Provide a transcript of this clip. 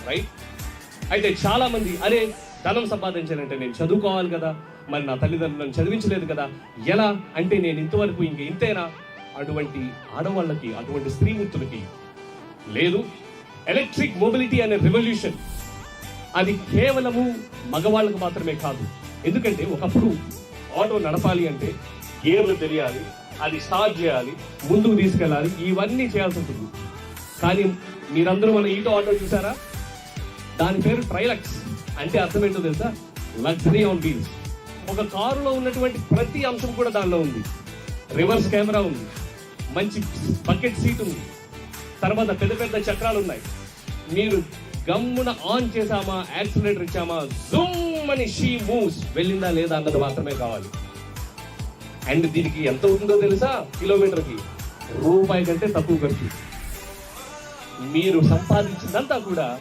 Right. అయితే చాలా మంది అరే ధనం సంపాదించాలంటే నేను చదువుకోవాలి కదా, మరి నా తల్లిదండ్రులను చదివించలేదు కదా, ఎలా అంటే నేను ఇంతవరకు ఇంతేనా? అటువంటి ఆడవాళ్ళకి, అటువంటి స్త్రీమూర్తులకి లేదు. ఎలక్ట్రిక్ మొబిలిటీ అనే రెవల్యూషన్ అది కేవలము మగవాళ్ళకు మాత్రమే కాదు. ఎందుకంటే ఒకప్పుడు ఆటో నడపాలి అంటే గేర్లు తెలియాలి, అది స్టార్ట్ చేయాలి, ముందుకు తీసుకెళ్ళాలి, ఇవన్నీ చేయాల్సి ఉంటుంది. కానీ మీరందరూ మన ఈటో ఆటో చూసారా? దాని పేరు ట్రైలక్స్. అంటే అర్థం ఏంటో తెలుసా? Luxury on wheels. ఒక కారులో ఉన్నటువంటి ప్రతి అంశం కూడా దానిలో ఉంది. రివర్స్ కెమెరా ఉంది, మంచి బకెట్ సీట్ ఉంది, తర్వాత పెద్ద పెద్ద చక్రాలు ఉన్నాయి. మీరు గమ్మున ఆన్ చేసామా, యాక్సిలరేటర్ ఇచ్చామా, జూమ్ అని షీ మూవ్స్, వెళ్ళిందా లేదా అన్నది మాత్రమే కావాలి. అండ్ దీనికి ఎంత ఉంటుందో తెలుసా? కిలోమీటర్కి రూపాయి కంటే తక్కువ ఖర్చు. మీరు సంపాదించిందంతా కూడా